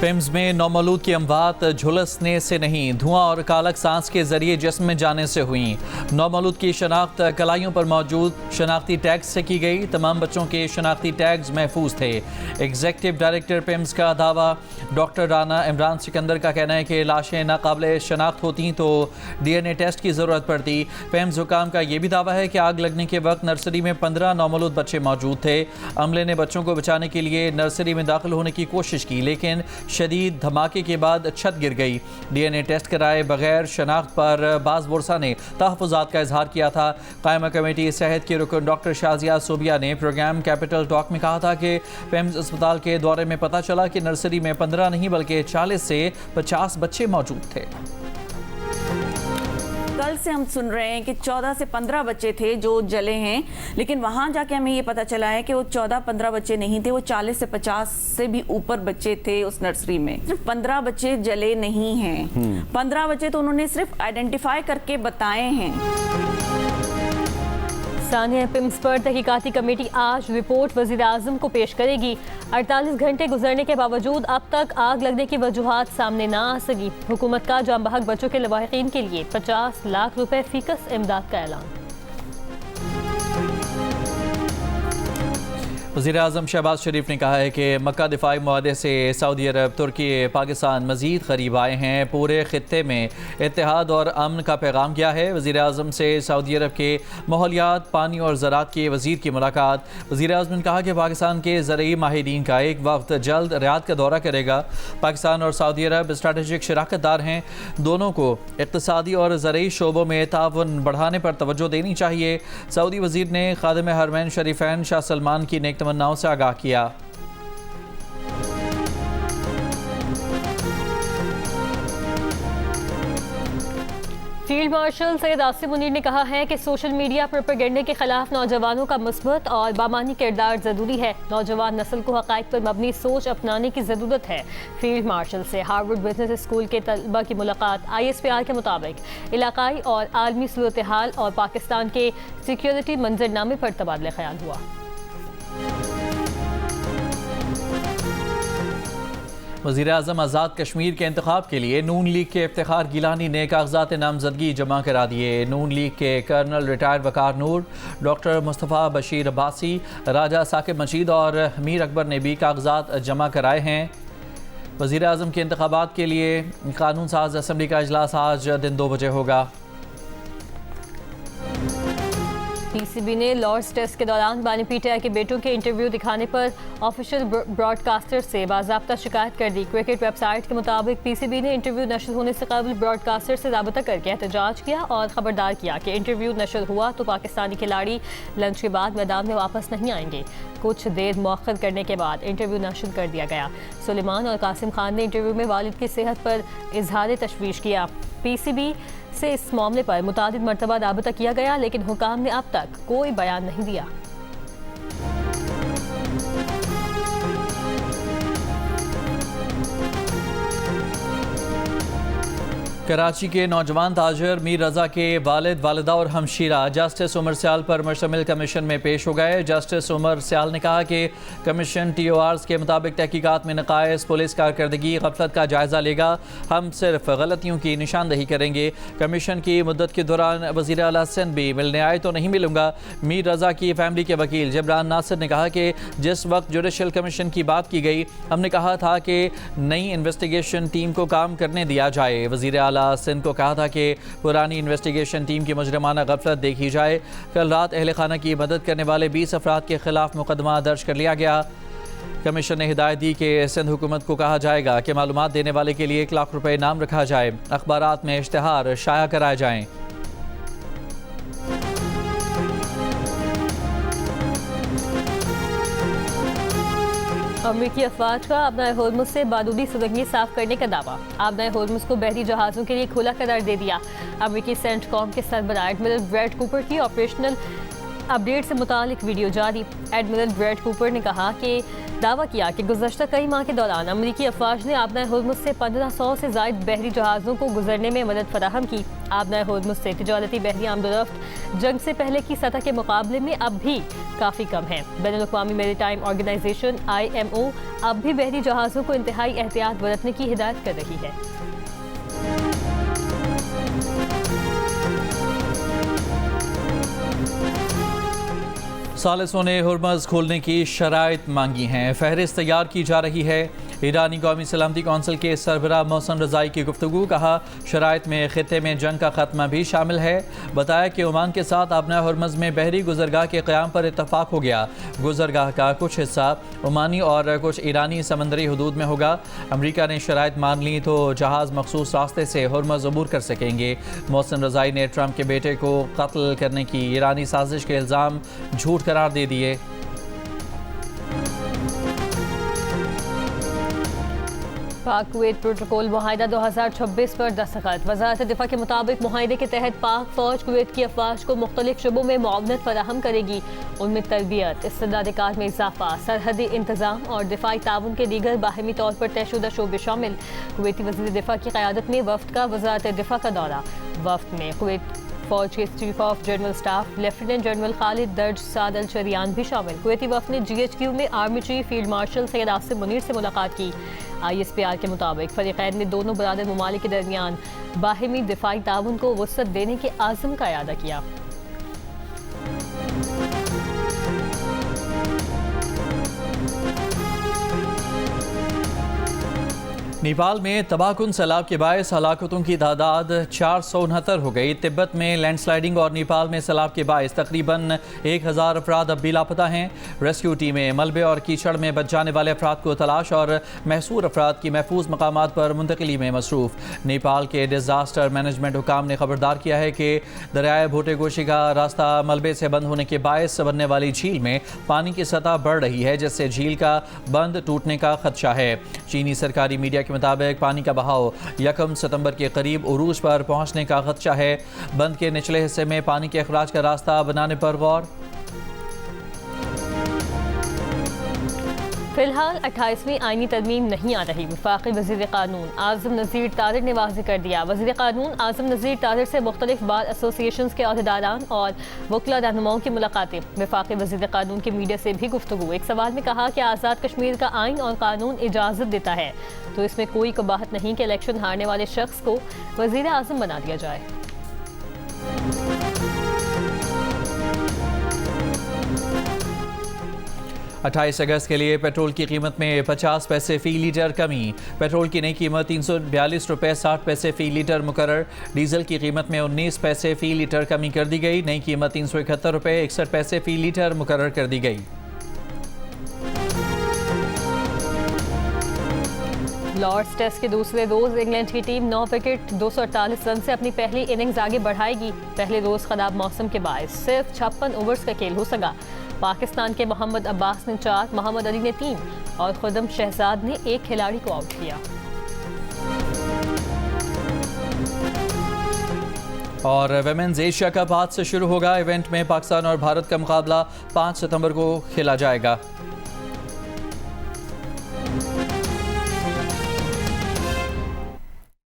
पेम्स में नौमौलूद की अमवात झुलसने से नहीं, धुआं और कालक सांस के जरिए जिस्म में जाने से हुई। नौमौलूद की शनाख्त कलाइयों पर मौजूद शनाख्ती टैग्स से की गई। तमाम बच्चों के शनाख्ती टैग्स महफूज थे। एग्जीक्यूटिव डायरेक्टर पेम्स का दावा। डॉक्टर राना इमरान सिकंदर का कहना है कि लाशें नाकाबिले शनाख्त होती तो DNA टेस्ट की ज़रूरत पड़ती। पेम्स हुकाम का यह भी दावा है कि आग लगने के वक्त नर्सरी में 15 नौमौलूद बच्चे मौजूद थे। अमले ने बच्चों को बचाने के लिए नर्सरी में दाखिल होने की कोशिश की, लेकिन शदीद धमाके के बाद छत गिर गई। DNA टेस्ट कराए बगैर शनाख्त पर बाज बुरसा ने तहफ़्फ़ुज़ात का इजहार किया था। कायमा कमेटी सेहत के रुकन डॉक्टर शाजिया सूबिया ने प्रोग्राम कैपिटल टॉक में कहा था कि पेम्स अस्पताल के दौरे में पता चला कि नर्सरी में 15 नहीं बल्कि 40 से 50 बच्चे मौजूद थे। कल से हम सुन रहे हैं कि 14 से 15 बच्चे थे जो जले हैं, लेकिन वहां जाके हमें ये पता चला है कि वो 14-15 बच्चे नहीं थे, वो 40 से 50 से भी ऊपर बच्चे थे उस नर्सरी में। सिर्फ 15 बच्चे जले नहीं हैं। 15 बच्चे तो उन्होंने सिर्फ आइडेंटिफाई करके बताए हैं। सानिया, पेम्स पर तहकीकाती कमेटी आज रिपोर्ट वज़ीर-ए-आज़म को पेश करेगी। 48 घंटे गुजरने के बावजूद अब तक आग लगने की वजूहात सामने ना आ सकी। हुकूमत का जाम बहक बच्चों के लवाहिकीन के लिए 50 लाख रुपए फीकस इमदाद का ऐलान। वज़ीर-ए-आज़म शहबाज शरीफ ने कहा है कि मक्का दिफाई मुआहदे से सऊदी अरब, तुर्की, पाकिस्तान मज़ीद करीब आए हैं। पूरे खित्ते में इत्तेहाद और अमन का पैगाम गया है। वज़ीर-ए-आज़म से सऊदी अरब के माहौलियात, पानी और ज़राअत के वज़ीर की मुलाकात। वज़ीर-ए-आज़म ने कहा कि पाकिस्तान के ज़रूरी माहिरीन का एक वक्त जल्द रियाद का दौरा करेगा। पाकिस्तान और सऊदी अरब स्ट्रैटेजिक शराकतदार हैं। दोनों को इक़्तिसादी और ज़रूरी शोबों में ताउन बढ़ाने पर तवज्जो देनी चाहिए। सऊदी वज़ीर ने खादिम हरमैन शरीफैन शाह सलमान की नेक तमन्नाओं से आगाह किया। फील्ड मार्शल सैयद आसिम मुनीर ने कहा है कि सोशल मीडिया प्रोपेगेंडे के खिलाफ नौजवानों का मुस्बत और बामानी किरदार ज़रूरी है। नौजवान नस्ल को हक़ाइक़ पर मबनी सोच अपनाने की ज़रूरत है। फील्ड मार्शल से हार्वर्ड बिजनेस स्कूल के तलबा की मुलाकात। ISPR के मुताबिक इलाकाई और आलमी सूरत हाल और पाकिस्तान के सिक्योरिटी मंजरनामे पर तबादला ख्याल हुआ। वज़ीर-ए-आज़म आज़ाद कश्मीर के इंतखाब के लिए नून लीग के इफ्तिखार गिलानी ने कागजात नामजदगी जमा करा दिए। नून लीग के कर्नल रिटायर्ड वकार नूर, डॉक्टर मुस्तफ़ा बशीर अब्बासी, राजा साकिब मजीद और मीर अकबर ने भी कागजात जमा कराए हैं। वज़ीर-ए-आज़म के इंतखाबात के लिए कानून साज असम्बली का इजलास आज दिन 2 बजे होगा। PCB ने लॉर्ड्स टेस्ट के दौरान बानी पीटीआई के बेटों के इंटरव्यू दिखाने पर ऑफिशियल ब्रॉडकास्टर से बाज़ाब्ता शिकायत कर दी। क्रिकेट वेबसाइट के मुताबिक PCB ने इंटरव्यू नशर होने से कबल ब्रॉडकास्टर से राबता करके एहतजाज किया और ख़बरदार किया कि इंटरव्यू नशर हुआ तो पाकिस्तानी खिलाड़ी लंच के बाद मैदान में वापस नहीं आएंगे। कुछ देर मौखर करने के बाद इंटरव्यू नशर कर दिया गया। सुलेमान और कासिम खान ने इंटरव्यू में वालिद की सेहत पर इजहार तशवीश किया। PCB से इस मामले पर मुतादिद मरतबा राबता किया गया, लेकिन हुकाम ने अब तक कोई बयान नहीं दिया। कराची के नौजवान ताजर मीर रजा के वालिद, वालिदा और हमशीरा जस्टिस उमर सियाल पर मुश्तमिल कमीशन में पेश हो गए। जस्टिस उमर सियाल ने कहा कि कमीशन TORs के मुताबिक तहकीकात में नकाइस, पुलिस कारकर्दगी, गफलत का जायज़ा लेगा। हम सिर्फ गलतियों की निशानदही करेंगे। कमीशन की मुद्दत के दौरान वज़ीर आला सिंध भी मिलने आए तो नहीं मिलूंगा। मीर रजा की फैमिली के वकील जबरान नासिर ने कहा कि जिस वक्त जुडिशल कमीशन की बात की गई, हमने कहा था कि नई इन्वेस्टिगेशन टीम को काम करने दिया जाए। वज़ीर आला सिंध को कहा था कि पुरानी इन्वेस्टिगेशन टीम की मुजरमाना गफलत देखी जाए। कल रात अहल खाना की मदद करने वाले 20 अफराद के खिलाफ मुकदमा दर्ज कर लिया गया। कमीशन ने हिदायत दी कि सिंध हुकूमत को कहा जाएगा कि मालूमात देने वाले के लिए 1 लाख रुपए इनाम रखा जाए। अखबारात में इश्तिहार शाया कराए जाएं। अमरीकी अफवाज का आबनाए होर्मुज़ से बारूदी सुरंगें साफ करने का दावा। आबनाए होर्मुज़ को बहरी जहाज़ों के लिए खुला करार दे दिया। अमरीकी सेंटकॉम के सरबराह एडमिरल ब्रैड कूपर की ऑपरेशनल अपडेट से मुतालिक वीडियो जारी। एडमिरल ब्रैड कूपर ने कहा कि दावा किया कि गुज़श्ता कई माह के दौरान अमरीकी अफवाज ने आबनाए हुर्मुज़ से 1500 से ज़ायद बहरी जहाज़ों को गुजरने में मदद फराहम की। आबनाए हुर्मुज़ से तिजारती बहरी आमदोरफ्त जंग से पहले की सतह के मुकाबले में अब भी काफ़ी कम है। बैनुल-अक़वामी मैरीटाइम ऑर्गेनाइजेशन IMO अब भी बहरी जहाज़ों को इंतहाई एहतियात बरतने की हिदायत कर रही है। सालिसों ने हुर्मुज़ खोलने की शराइत मांगी हैं। फहरिस्त तैयार की जा रही है। ईरानी कौमी सलामती कौंसिल के सरबराह मोहसिन रज़ाई की गुफ्तगू। कहा शराइत में ख़ित्ते में जंग का ख़त्मा भी शामिल है। बताया कि ओमान के साथ आबना हुर्मुज़ में बहरी गुजरगाह के क़याम पर इत्तफ़ाक़ हो गया। गुजरगाह का कुछ हिस्सा ओमानी और कुछ ईरानी समंदरी हदूद में होगा। अमरीका ने शराइत मान ली तो जहाज़ मखसूस रास्ते से हुर्मुज़ अबूर कर सकेंगे। मोहसिन रज़ाई ने ट्रंप के बेटे को कत्ल करने की ईरानी साजिश के इल्ज़ाम झूठ करार दे दिए। पाक कुवैत प्रोटोकॉल मुआहिदा 2026 पर दस्तखत। वज़ारत दिफा के मुताबिक मुआहिदे के तहत पाक फ़ौज कुवैत की अफवाज को मुख्तलिफ शुबों में मुआवनत फराहम करेगी। उनमें तरबियत, इस्तिदाद कार में इजाफा, सरहदी इंतज़ाम और दिफाई ताउन के दीगर बाहमी तौर पर तयशुदा शोबे शामिल। कुवैती वज़ीर दिफा की क़यादत में वफ़द का वज़ारत दिफा का दौरा। वफ़द में कुवैत फ़ौज के chief of general staff lieutenant general Khalid दर्ज साद अल शरियान भी शामिल। कुवैती वफ़द ने GHQ में army chief field marshal Syed Asim Munir से मुलाकात की। ISPR के मुताबिक फ़रीक़ैन ने दोनों बरादर ममालिक के दरमियान बाहमी दिफाई ताउन को वुसअत देने के आज़म का इआदा किया। नेपाल में तबाहकुन सैलाब के बायस हलाकतों की तादाद 469 हो गई। तिब्बत में लैंडस्लाइडिंग और नेपाल में सैलाब के बायस तकरीबन 1000 अफराद अब भी लापता हैं। रेस्क्यू टीमें मलबे और कीचड़ में बच जाने वाले अफराद को तलाश और महसूर अफराद की महफूज मकामात पर मुंतकिली में मसरूफ़। नेपाल के डिज़ास्टर मैनेजमेंट हुकाम ने खबरदार किया है कि दरियाए भोटेगोशी का रास्ता मलबे से बंद होने के बायस बनने वाली झील में पानी की सतह बढ़ रही है, जिससे झील का बंद टूटने का खदशा है। चीनी सरकारी मीडिया के मुताबिक पानी का बहाव 1 सितंबर के करीब उरूज पर पहुंचने का खदशा है। बंद के निचले हिस्से में पानी के अखराज का रास्ता बनाने पर गौर। फिलहाल 28वीं आईनी तरमीम नहीं आ रही। वफाकी वज़ीर क़ानून आज़म नज़ीर तारिर ने वाज़ेह कर दिया। वज़ीर क़ानून आज़म नज़ीर तारिर से मुख्तलिफ बार एसोसिएशंस के अहदेदारान और वकला रहनुमाओं की मुलाकातें। वफाकी वज़ीर क़ानून के मीडिया से भी गुफ्तगू। एक सवाल में कहा कि आज़ाद कश्मीर का आइन और कानून इजाज़त देता है तो इसमें कोई कबाहत नहीं कि इलेक्शन हारने वाले शख्स को वज़ीर आज़म बना दिया जाए। 28 अगस्त के लिए पेट्रोल की कीमत में 50 पैसे फ़ी लीटर कमी। पेट्रोल की नई कीमत 342 रुपये 60 पैसे फ़ी लीटर मुकर्रर। डीजल की कीमत में 19 पैसे फ़ी लीटर कमी कर दी गई। नई कीमत 371 रुपये 61 पैसे फ़ी लीटर मुकर्रर कर दी गई। लॉर्ड्स टेस्ट के दूसरे रोज इंग्लैंड की टीम 9 विकेट 248 रन से अपनी पहली इनिंग्स आगे बढ़ाएगी। पहले रोज खराब मौसम के बायस सिर्फ 56 ओवर्स का खेल हो सका। पाकिस्तान के मोहम्मद अब्बास ने 4, मोहम्मद अली ने 3 और खुदम शहजाद ने 1 खिलाड़ी को आउट किया। और विमेंस एशिया कप आज से शुरू होगा। इवेंट में पाकिस्तान और भारत का मुकाबला 5 सितंबर को खेला जाएगा।